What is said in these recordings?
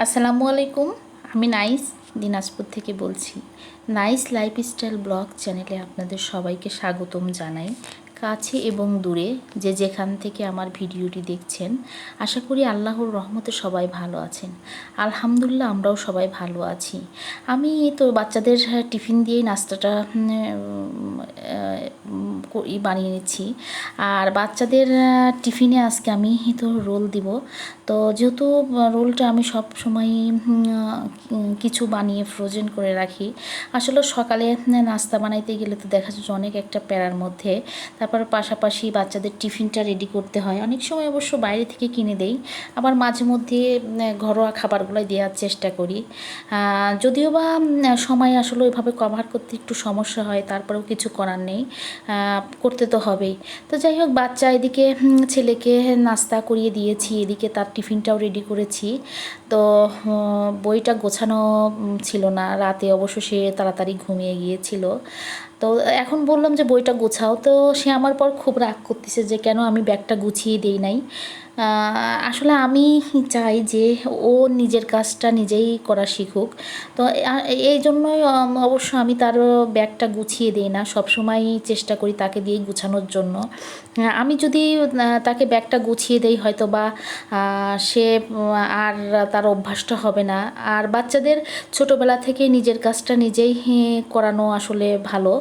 আসসালামু আলাইকুম। আমি নাইস দিনাজপুর থেকে বলছি। নাইস লাইফস্টাইল ব্লগ চ্যানেলে আপনাদের সবাইকে স্বাগতম জানাই। কাছে এবং দূরে যে যেখান থেকে আমার ভিডিওটি দেখছেন, আশা করি আল্লাহর রহমতে সবাই ভালো আছেন। আলহামদুলিল্লাহ, আমরাও সবাই ভালো আছি। আমি তো বাচ্চাদের টিফিন দিয়েই নাস্তাটা বানিয়ে নিচ্ছি। আর বাচ্চাদের টিফিনে আজকে আমি তো রোল দিব। তো যেহেতু রোলটা আমি সব সময় কিছু বানিয়ে ফ্রোজেন করে রাখি। আসলে সকালে নাস্তা বানাইতে গেলে তো দেখা যাচ্ছে অনেক একটা প্যারার মধ্যে, তারপর পাশাপাশি বাচ্চাদের টিফিনটা রেডি করতে হয়। অনেক সময় অবশ্য বাইরে থেকে কিনে দেই, আবার মাঝে মধ্যে ঘরোয়া খাবারগুলোই দেওয়ার চেষ্টা করি। যদিও বা সময় আসলে ওইভাবে কভার করতে একটু সমস্যা হয়, তারপরেও কিছু করার নেই, করতে তো হবেই। তো যাই হোক, বাচ্চা এদিকে ছেলেকে নাস্তা করিয়ে দিয়েছি, এদিকে তার টিফিনটাও রেডি করেছি। তো বইটা গোছানো ছিল না, রাতে অবশ্য সে তাড়াতাড়ি ঘুমিয়ে গিয়েছিল। তো এখন বললাম যে বইটা গোছাও, তো সে আমার পর খুব রাগ করতেছে যে কেন আমি ব্যাগটা গুছিয়ে দেই নাই। আসলে আমি চাই যে ও নিজের কাজটা নিজেই করা শিখুক। তো এই জন্যই অবশ্য আমি তার ব্যাগটা গুছিয়ে দিই না, সবসময় চেষ্টা করি তাকে দিয়েই গুছানোর জন্য। আমি যদি তাকে ব্যাগটা গুছিয়ে দেই, হয়তো বা সে আর তার অভ্যাসটা হবে না। আর বাচ্চাদের ছোটোবেলা থেকে নিজের কাজটা নিজেই করানো আসলে ভালো।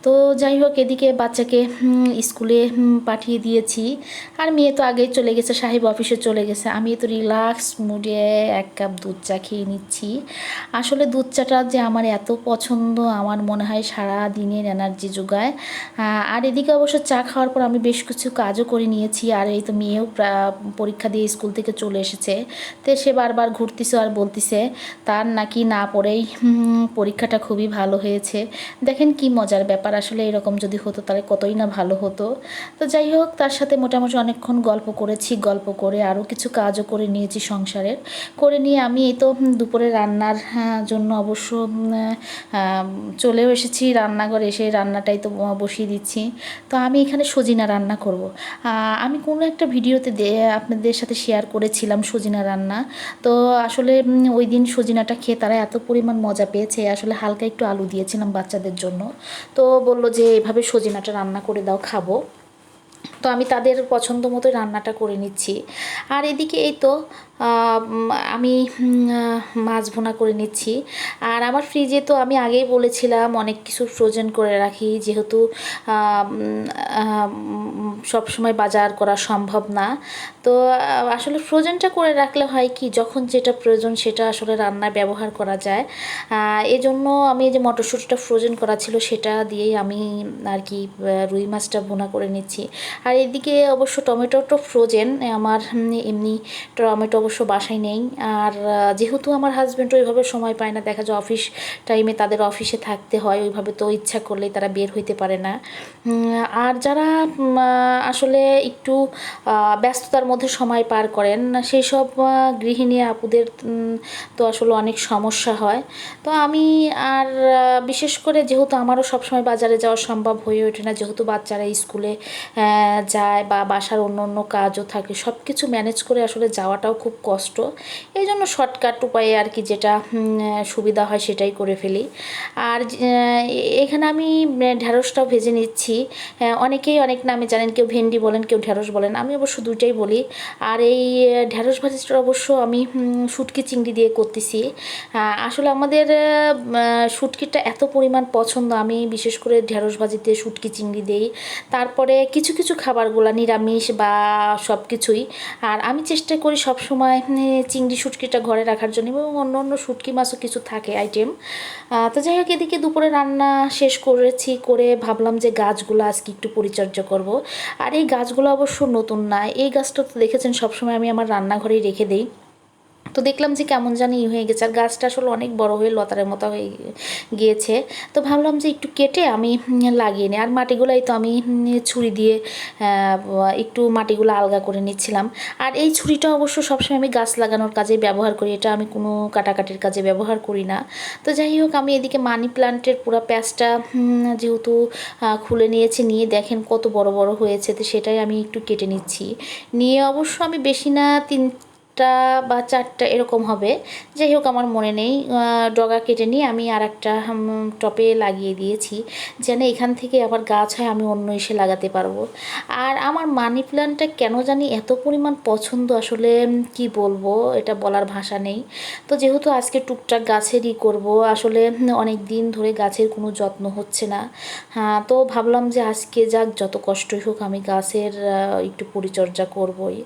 তো যাই হোক, এদিকে বাচ্চাকে স্কুলে পাঠিয়ে দিয়েছি। আর মেয়ে তো আগেই চলে গেছে, সাহেব অফিসে চলে গেছে। আমি তো রিল্যাক্স মুডে এক কাপ দুধ চা খেয়ে নিচ্ছি। আসলে দুধ চাটা যে আমার এত পছন্দ, আমার মনে হয় সারা দিনের এনার্জি যোগায়। আর এদিকে অবশ্য চা খাওয়ার পর আমি বেশ কিছু কাজও করে নিয়েছি। আর এই তো মেয়েও পরীক্ষা দিয়ে স্কুল থেকে চলে এসেছে। তো সে বারবার ঘুরতেছে আর বলতেছে তার নাকি না পড়েই পরীক্ষাটা খুবই ভালো হয়েছে। দেখেন কি মজার ব্যাপার, আসলে এরকম যদি হতো তাহলে কতই না ভালো হতো। তো যাই হোক, তার সাথে মোটামুটি অনেকক্ষণ গল্প করেছি, গল্প করে আরও কিছু কাজও করে নিয়েছি সংসারের। করে নিয়ে আমি এই তো দুপুরে রান্নার জন্য অবশ্য চলেও এসেছি রান্নাঘরে, এসে রান্নাটাই তো বসিয়ে দিচ্ছি। তো আমি এখানে সজিনা রান্না করব। আমি কোনো একটা ভিডিওতে আপনাদের সাথে শেয়ার করেছিলাম সজিনা রান্না। তো আসলে ওই দিন সজিনাটা খেয়ে তারা এত পরিমাণ মজা পেয়েছে, আসলে হালকা একটু আলু দিয়েছিলাম বাচ্চাদের জন্য। তো বললো যে এভাবে সজিনাটা রান্না করে দাও, খাবো। তো আমি তাদের পছন্দ মতো রান্নাটা করে নিচ্ছি। আর এদিকে এই তো আমি মাছ ভুনা করে নিচ্ছি। আর আমার ফ্রিজে তো আমি আগেই বলেছিলাম অনেক কিছু ফ্রোজেন করে রাখি, যেহেতু সব সময় বাজার করা সম্ভব না। তো আসলে ফ্রোজেনটা করে রাখলে হয় কি, যখন যেটা প্রয়োজন সেটা আসলে রান্নায় ব্যবহার করা যায়। এই জন্য আমি যে মটরশুঁটিটা ফ্রোজেন করা ছিল সেটা দিয়েই আমি আর কি রুই মাছটা ভুনা করে নিচ্ছি। আর এদিকে অবশ্য টমেটোটা ফ্রোজেন আমার, এমনি টমেটো অবশ্য বাসায় নেই। আর যেহেতু আমার হাজব্যান্ড ওইভাবে সময় পায় না, দেখা যায় অফিস টাইমে তাদের অফিসে থাকতে হয়, ওইভাবে তো ইচ্ছা করলেই তারা বের হইতে পারে না। আর যারা আসলে একটু ব্যস্ততার মধ্যে সময় পার করেন, সেই সব গৃহিণী আপুদের তো আসলে অনেক সমস্যা হয়। তো আমি আর বিশেষ করে যেহেতু আমারও সবসময় বাজারে যাওয়া সম্ভব হয়ে ওঠে না, যেহেতু বাচ্চারা স্কুলে যায় বা বাসার অন্য অন্য কাজও থাকে, সব কিছু ম্যানেজ করে আসলে যাওয়াটাও খুব কষ্ট। এই জন্য শর্টকাট উপায়ে আর কি যেটা সুবিধা হয় সেটাই করে ফেলি। আর এখানে আমি ঢ্যাঁড়সটাও ভেজে নিচ্ছি। অনেকেই অনেক নামে জানেন, কেউ ভেন্ডি বলেন, কেউ ঢ্যাঁড়স বলেন, আমি অবশ্য দুইটাই বলি। আর এই ঢ্যাঁড়স ভাজিটা অবশ্য আমি শুটকি চিংড়ি দিয়ে করতেছি। আসলে আমাদের শুটকিটা এত পরিমাণ পছন্দ, আমি বিশেষ করে ঢ্যাঁড়স ভাজিতে শুটকি চিংড়ি দেই। তারপরে কিছু কিছু খাবারগুলো নিরামিষ বা সব কিছুই। আর আমি চেষ্টা করি সব সময় চিংড়ি শুটকিটা ঘরে রাখার জন্য, এবং অন্য অন্য শুটকি মাছও কিছু থাকে আইটেম। তো যাই হোক, এদিকে দুপুরে রান্না শেষ করেছি, করে ভাবলাম যে গাছগুলো আজকে একটু পরিচর্যা করব। আর এই গাছগুলো অবশ্য নতুন না, এই গাছটা তো দেখেছেন সবসময় আমি আমার রান্নাঘরেই রেখে দিই। তো দেখলাম যে কেমন জানি হয়ে গেছে, আর গাছটা আসলে অনেক বড় হয়ে লতারের মতো হয়ে গিয়েছে। তো ভাবলাম যে একটু কেটে আমি লাগিয়ে নিই। আর মাটিগুলোই তো আমি ছুরি দিয়ে একটু মাটিগুলো আলগা করে নিচ্ছিলাম। আর এই ছুরিটা অবশ্য সবসময় আমি গাছ লাগানোর কাজে ব্যবহার করি, এটা আমি কোনো কাটাকাটির কাজে ব্যবহার করি না। তো যাই হোক, আমি এদিকে মানি প্লান্টের পুরো প্যাচটা যেহেতু খুলে নিয়েছি, নিয়ে দেখেন কত বড় বড় হয়েছে, তো সেটাই আমি একটু কেটে নিচ্ছি। নিয়ে অবশ্য আমি বেশি না 3টা বা 4টা এরকম হবে, যাই হোক আমার মনে নেই। ডগা কেটে নিয়ে আমি আর একটা টপে লাগিয়ে দিয়েছি, যেন এখান থেকে আবার গাছ হয়, আমি অন্য এসে লাগাতে পারবো। আর আমার মানি প্ল্যান্টটা কেন জানি এত পরিমাণ পছন্দ, আসলে কি বলবো, এটা বলার ভাষা নেই। তো যেহেতু আজকে টুকটাক গাছেরই করব, আসলে অনেক দিন ধরে গাছের কোনো যত্ন হচ্ছে না। হ্যাঁ, তো ভাবলাম যে আজকে যাক, যত কষ্টই হোক আমি গাছের একটু পরিচর্যা করবই।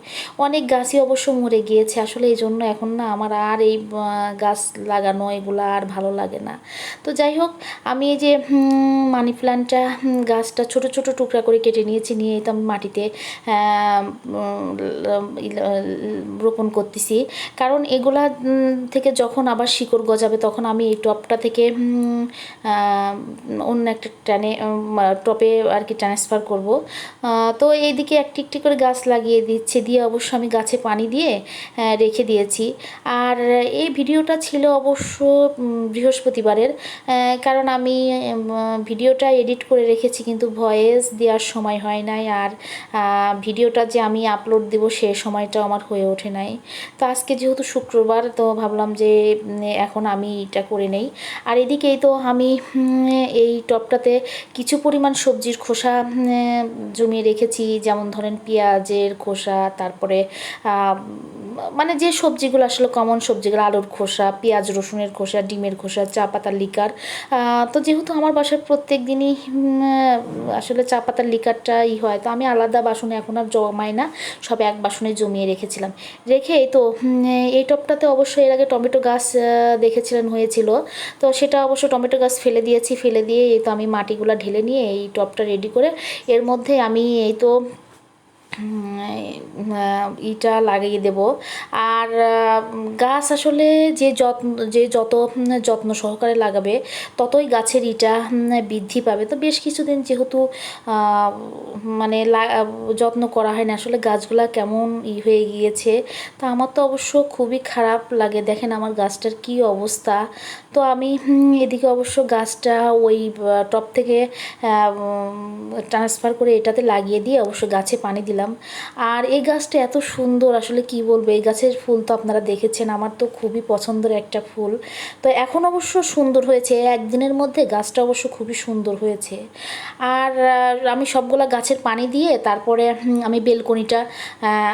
অনেক গাছই অবশ্য মরে গিয়েছে, আসলে এই জন্য এখন না আমার আর এই গাছ লাগানো এগুলো আর ভালো লাগে না। তো যাই হোক, আমি এই যে মানি প্ল্যান্টটা গাছটা ছোট ছোট টুকরা করে কেটে নিয়েছি, নিয়ে তো আমি মাটিতে রোপণ করতেছি। কারণ এগুলা থেকে যখন আবার শিকড় গজাবে তখন আমি এই টবটা থেকে অন্য একটা টপে আর কি ট্রান্সফার করব। তো এইদিকে একটি একটি করে গাছ লাগিয়ে দিচ্ছে, দিয়ে অবশ্য আমি গাছে পানি দিয়ে রেখে দিয়েছি। আর এই ভিডিওটা ছিল অবশ্য বৃহস্পতিবারের, কারণ আমি ভিডিওটা এডিট করে রেখেছি কিন্তু ভয়েস দেওয়ার সময় হয় নাই, আর ভিডিওটা যে আমি আপলোড দেব সে সময়টাও আমার হয়ে ওঠে নাই। তো আজকে যেহেতু শুক্রবার, তো ভাবলাম যে এখন আমি এটা করে নেই। আর এদিকেই তো আমি এই টবটাতে কিছু পরিমাণ সবজির খোসা জমিয়ে রেখেছি, যেমন ধরেন পেঁয়াজের খোসা, তারপরে মানে যে সবজিগুলো আসলে কমন সবজিগুলো, আলুর খোসা, পেঁয়াজ রসুনের খোসা, ডিমের খোসা, চা পাতার লিকার। তো যেহেতু আমার বাসায় প্রত্যেক দিনই আসলে চা পাতার লিকারটা হয়, তো আমি আলাদা বাসনে এখন আর জমাই না, সব এক বাসনে জমিয়ে রেখেছিলাম। রেখে তো এই টবটাতে অবশ্যই এর আগে টমেটো গাছ দেখেছিলেন হয়েছিল, তো সেটা অবশ্য টমেটো গাছ ফেলে দিয়েছি, ফেলে দিয়ে এই তো আমি মাটিগুলো ঢেলে নিয়ে এই টবটা রেডি করে এর মধ্যে আমি এই তো ইটা লাগিয়ে দেব। আর গাছ আসলে যত যত্ন সহকারে লাগাবে ততই গাছের ইটা বৃদ্ধি পাবে। তো বেশ কিছুদিন যেহেতু মানে যত্ন করা হয় না, আসলে গাছগুলা কেমন হয়ে গিয়েছে। তো আমার তো অবশ্য খুবই খারাপ লাগে, দেখেন আমার গাছটার কি অবস্থা। তো আমি এদিকে অবশ্য গাছটা ওই টব থেকে ট্রান্সফার করে এটাতে লাগিয়ে দিয়ে অবশ্য গাছে পানি দিলাম। আর এই গাছটা এত সুন্দর, আসলে কি বলবো, এই গাছের ফুল তো আপনারা দেখেছেন, আমার তো খুবই পছন্দের একটা ফুল। তো এখন অবশ্য সুন্দর হয়েছে, একদিনের মধ্যে গাছটা অবশ্য খুবই সুন্দর হয়েছে। আর আমি সবগুলা গাছের পানি দিয়ে তারপরে আমি বেলকনিটা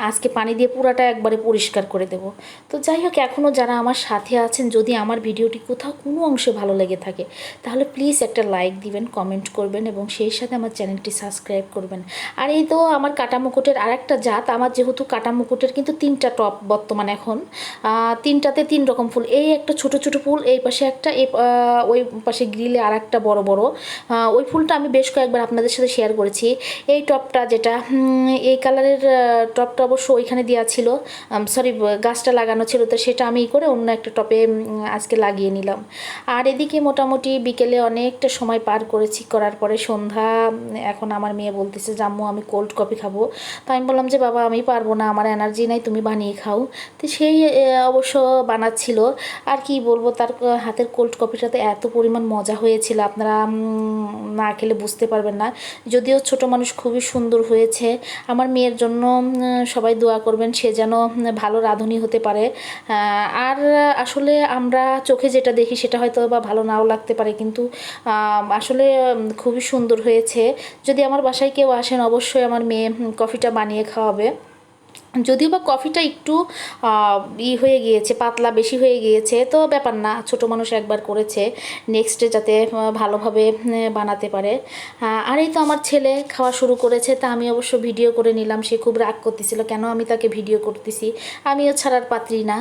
আজকে পানি দিয়ে পুরাটা একবারে পরিষ্কার করে দেব। তো যাই হোক, এখনও যারা আমার সাথে আছেন, যদি আমার ভিডিওটি কোথাও কোনো অংশে ভালো লেগে থাকে তাহলে প্লিজ একটা লাইক দিবেন, কমেন্ট করবেন এবং সেই সাথে আমার চ্যানেলটি সাবস্ক্রাইব করবেন। আর এই তো আমার কাটা মুকুটের আরেকটা জাত, আমার যেহেতু কাটা মুকুটের কিন্তু 3টা টপ বর্তমানে এখন, 3টাতে 3 রকম ফুল, এই একটা ছোট ছোট ফুল, এই পাশে একটা, ওই পাশে গ্রিলে আর একটা বড় বড়। ওই ফুলটা আমি বেশ কয়েকবার আপনাদের সাথে শেয়ার করেছি। এই টপটা যেটা এই কালারের টপটা অবশ্য ওইখানে দেওয়া ছিল, সরি গাছটা লাগানো ছিল, তো সেটা আমি করে অন্য একটা টপে আজকে লাগিয়ে নিলাম। আর এদিকে মোটামুটি বিকেলে অনেকটা সময় পার করেছি, করার পরে সন্ধ্যা, এখন আমার মেয়ে বলতেছে জাম্মু আমি কোল্ড কফি খাবো। তো আমি বললাম যে বাবা আমি পারবো না, আমার এনার্জি নাই, তুমি বানিয়ে খাও। তো সেই অবশ্য বানাচ্ছিল। আর কি বলবো, তার হাতের কোল্ড কফিটাতে এত পরিমাণ মজা হয়েছিল, আপনারা না খেলে বুঝতে পারবেন না। যদিও ছোট মানুষ, খুবই সুন্দর হয়েছে। আমার মেয়ের জন্য সবাই দোয়া করবেন, সে যেন ভালো রাঁধুনি হতে পারে। আর আসলে আমরা চোখে যেটা দেখি সেটা হয়তো বা ভালো নাও লাগতে পারে, কিন্তু আসলে খুবই সুন্দর হয়েছে। যদি আমার বাসায় কেউ আসেন অবশ্যই আমার মেয়ে কফিটা বানিয়ে খাওয়াবে। যদিও বা কফিটা একটু হয়ে গিয়েছে, পাতলা বেশি হয়ে গিয়েছে, তো ব্যাপার না, ছোট মানুষ একবার করেছে, নেক্সটে যাতে ভালোভাবে বানাতে পারে। আর এই তো আমার ছেলে খাওয়া শুরু করেছে, তা আমি অবশ্য ভিডিও করে নিলাম। সে খুব রাগ করতেছিল কেন আমি তাকে ভিডিও করতেছি, আমিও ছাড়ার পাত্রী না,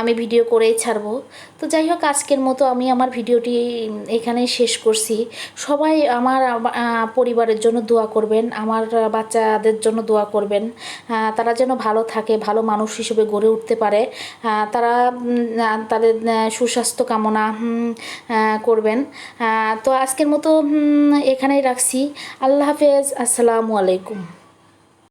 আমি ভিডিও করেই ছাড়বো। তো যাই হোক, আজকের মতো আমি আমার ভিডিওটি এখানেই শেষ করছি। সবাই আমার পরিবারের জন্য দোয়া করবেন, আমার বাচ্চাদের জন্য দোয়া করবেন, তারা যেন ভালো থাকে, ভালো মানুষ হিসেবে গড়ে উঠতে পারে। তারা তাদের সুস্বাস্থ্য কামনা করবেন। তো আজকের মতো এখানেই রাখছি। আল্লাহ হাফেজ, আসসালামু আলাইকুম।